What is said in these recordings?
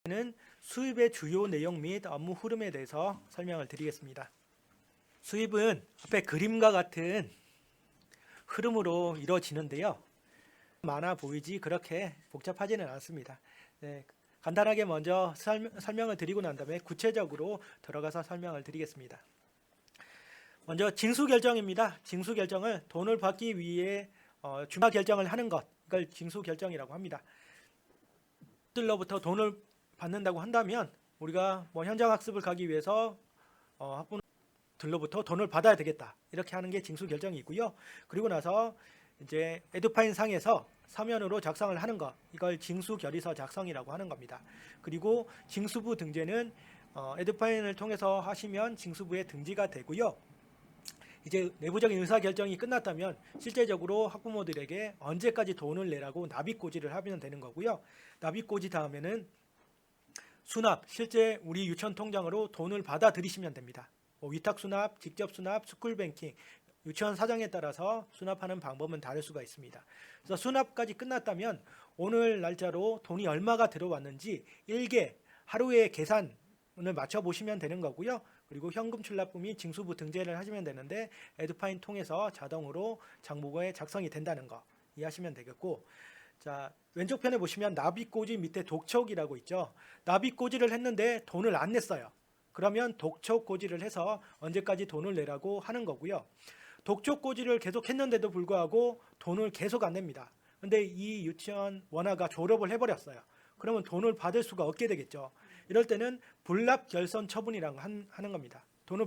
는 수입의 주요 내용 및 업무 흐름에 대해서 설명을 드리겠습니다. 수입은 앞에 그림과 같은 흐름으로 이루어지는데요. 많아 보이지 그렇게 복잡하지는 않습니다. 네, 간단하게 먼저 설명을 드리고 난 다음에 구체적으로 들어가서 설명을 드리겠습니다. 먼저 징수결정입니다. 징수결정을 돈을 받기 위해 주마 결정을 하는 것, 이걸 징수결정이라고 합니다. 들로부터 돈을 받는다고 한다면 우리가 현장학습을 가기 위해서 학부모들로부터 돈을 받아야 되겠다, 이렇게 하는 게 징수결정이고요. 그리고 나서 이제 에듀파인 상에서 서면으로 작성을 하는 것, 이걸 징수결의서 작성이라고 하는 겁니다. 그리고 징수부 등재는 에듀파인을 통해서 하시면 징수부에 등재가 되고요. 이제 내부적인 의사결정이 끝났다면 실제적으로 학부모들에게 언제까지 돈을 내라고 납입고지를 하면 되는 거고요. 납입고지 다음에는 수납, 실제 우리 유치원 통장으로 돈을 받아들이시면 됩니다. 위탁수납, 직접수납, 스쿨뱅킹, 유치원 사정에 따라서 수납하는 방법은 다를 수가 있습니다. 그래서 수납까지 끝났다면 오늘 날짜로 돈이 얼마가 들어왔는지 일개 하루의 계산을 맞춰보시면 되는 거고요. 그리고 현금 출납부 및 징수부 등재를 하시면 되는데 에듀파인 통해서 자동으로 장부에 작성이 된다는 거 이해하시면 되겠고, 자, 왼쪽 편에 보시면 납입고지 밑에 독촉이라고 있죠. 납입고지를 했는데 돈을 안 냈어요. 그러면 독촉고지를 해서 언제까지 돈을 내라고 하는 거고요. 독촉고지를 계속 했는데도 불구하고 돈을 계속 안 냅니다. 근데 이 유치원 원화가 졸업을 해버렸어요. 그러면 돈을 받을 수가 없게 되겠죠. 이럴 때는 불납결선 처분이라고 하는 겁니다. 돈을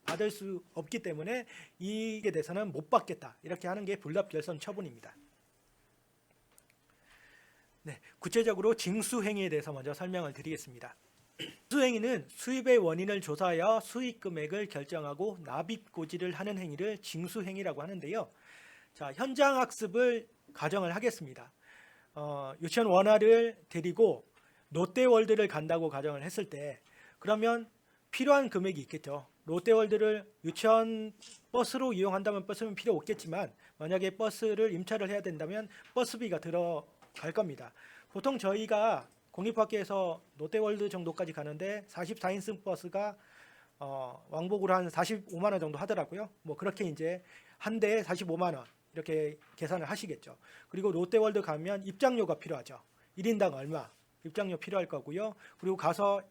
받을 수 없기 때문에 이에 대해서는 못 받겠다, 이렇게 하는 게 불납결선 처분입니다. 네, 구체적으로 징수행위에 대해서 먼저 설명을 드리겠습니다. 징수행위는 수입의 원인을 조사하여 수익 금액을 결정하고 납입고지를 하는 행위를 징수행위라고 하는데요. 자, 현장학습을 가정을 하겠습니다. 유치원 원화를 데리고 롯데월드를 간다고 가정을 했을 때, 그러면 필요한 금액이 있겠죠. 롯데월드를 유치원 버스로 이용한다면 버스는 필요 없겠지만 만약에 버스를 임차를 해야 된다면 버스비가 들어갈 겁니다. 보통 저희가 공립학교에서 롯데월드 정도까지 가는데 44인승 버스가 왕복으로 한 45만 원 정도 하더라고요. 그렇게 이제 한 대에 45만 원 이렇게 계산을 하시겠죠. 그리고 롯데월드 가면 입장료가 필요하죠. 1인당 얼마 입장료 필요할 거고요. 그리고 가서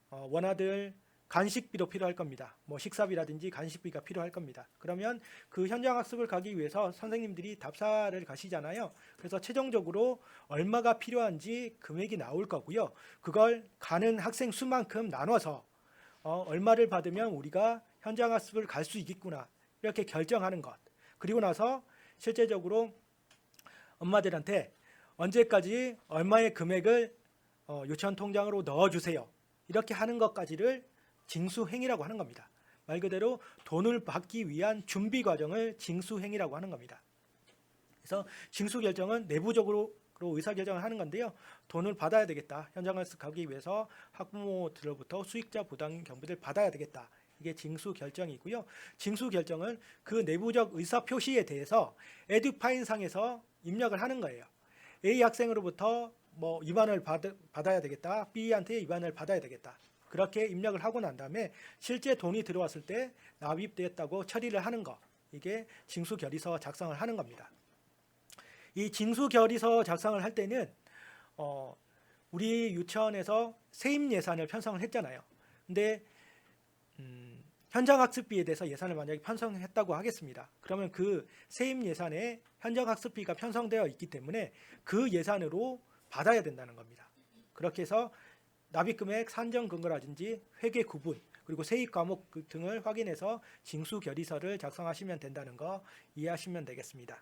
원화들 간식비도 필요할 겁니다. 식사비라든지 간식비가 필요할 겁니다. 그러면 그 현장학습을 가기 위해서 선생님들이 답사를 가시잖아요. 그래서 최종적으로 얼마가 필요한지 금액이 나올 거고요. 그걸 가는 학생 수만큼 나눠서 얼마를 받으면 우리가 현장학습을 갈 수 있겠구나, 이렇게 결정하는 것. 그리고 나서 실제적으로 엄마들한테 언제까지 얼마의 금액을 유치원 통장으로 넣어주세요, 이렇게 하는 것까지를 징수행위라고 하는 겁니다. 말 그대로 돈을 받기 위한 준비 과정을 징수행위라고 하는 겁니다. 그래서 징수결정은 내부적으로 의사결정을 하는 건데요. 돈을 받아야 되겠다, 현장학습 가기 위해서 학부모들로부터 수익자 부담 경비를 받아야 되겠다, 이게 징수결정이고요. 징수결정은 그 내부적 의사표시에 대해서 에듀파인 상에서 입력을 하는 거예요. A 학생으로부터 입안을 받아야 되겠다, B한테 입안을 받아야 되겠다, 그렇게 입력을 하고 난 다음에 실제 돈이 들어왔을 때 납입됐다고 처리를 하는 거, 이게 징수결의서 작성을 하는 겁니다. 이 징수결의서 작성을 할 때는 우리 유치원에서 세입 예산을 편성을 했잖아요. 근데 현장학습비에 대해서 예산을 만약에 편성했다고 하겠습니다. 그러면 그 세입 예산에 현장학습비가 편성되어 있기 때문에 그 예산으로 받아야 된다는 겁니다. 그렇게 해서 납입금액 산정 근거라든지 회계 구분, 그리고 세입 과목 등을 확인해서 징수결의서를 작성하시면 된다는 거 이해하시면 되겠습니다.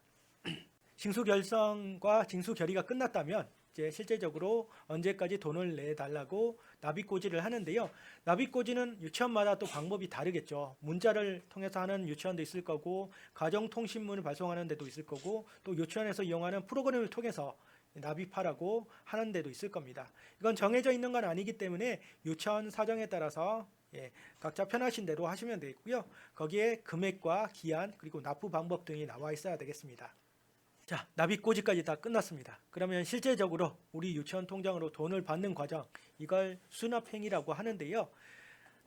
징수결성과 징수결의가 끝났다면 이제 실제적으로 언제까지 돈을 내달라고 납입고지를 하는데요. 납입고지는 유치원마다 또 방법이 다르겠죠. 문자를 통해서 하는 유치원도 있을 거고, 가정통신문을 발송하는 데도 있을 거고, 또 유치원에서 이용하는 프로그램을 통해서 납입하라고 하는 데도 있을 겁니다. 이건 정해져 있는 건 아니기 때문에 유치원 사정에 따라서 각자 편하신 대로 하시면 되겠고요. 거기에 금액과 기한, 그리고 납부 방법 등이 나와 있어야 되겠습니다. 자, 납입고지까지 다 끝났습니다. 그러면 실제적으로 우리 유치원 통장으로 돈을 받는 과정, 이걸 수납행위라고 하는데요.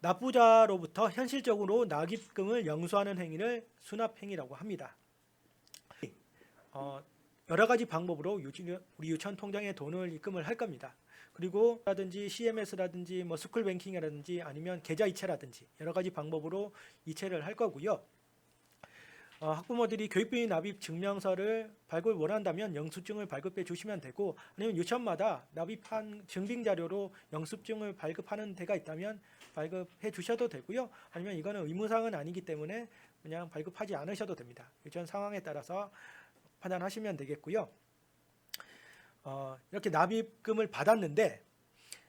납부자로부터 현실적으로 납입금을 영수하는 행위를 수납행위라고 합니다. 여러 가지 방법으로 우리 유치원 통장에 돈을 입금을 할 겁니다. 그리고 라든지 CMS라든지 뭐 스쿨뱅킹이라든지 아니면 계좌이체라든지 여러 가지 방법으로 이체를 할 거고요. 학부모들이 교육비 납입 증명서를 발급을 원한다면 영수증을 발급해 주시면 되고, 아니면 유치원마다 납입한 증빙 자료로 영수증을 발급하는 데가 있다면 발급해 주셔도 되고요. 아니면 이거는 의무사항은 아니기 때문에 그냥 발급하지 않으셔도 됩니다. 유치원 상황에 따라서 판단하시면 되겠고요. 이렇게 납입금을 받았는데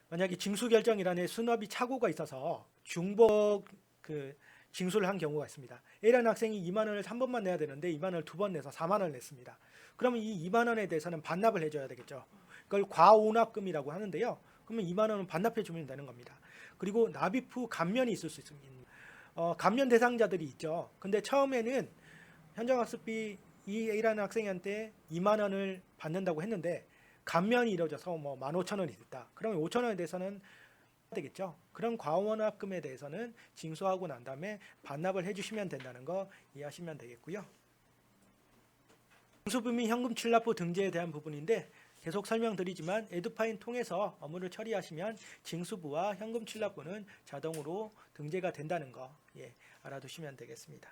만약에 징수결정이란에 수납이 착오가 있어서 중복 징수를 한 경우가 있습니다. A라는 학생이 2만 원을 3번만 내야 되는데 2만 원을 2번 내서 4만 원을 냈습니다. 그러면 이 2만 원에 대해서는 반납을 해줘야 되겠죠. 그걸 과오납금이라고 하는데요. 그러면 2만 원은 반납해 주면 되는 겁니다. 그리고 납입 후 감면이 있을 수 있습니다. 감면 대상자들이 있죠. 근데 처음에는 현장학습비 이 A라는 학생한테 2만 원을 받는다고 했는데 감면이 이루어져서 뭐 15,000원이 됐다. 그러면 5,000원에 대해서는 되겠죠. 그런 과원납금에 대해서는 징수하고 난 다음에 반납을 해주시면 된다는 거 이해하시면 되겠고요. 징수부 및 현금 출납부 등재에 대한 부분인데 계속 설명드리지만 에듀파인 통해서 업무를 처리하시면 징수부와 현금 출납부는 자동으로 등재가 된다는 거 알아두시면 되겠습니다.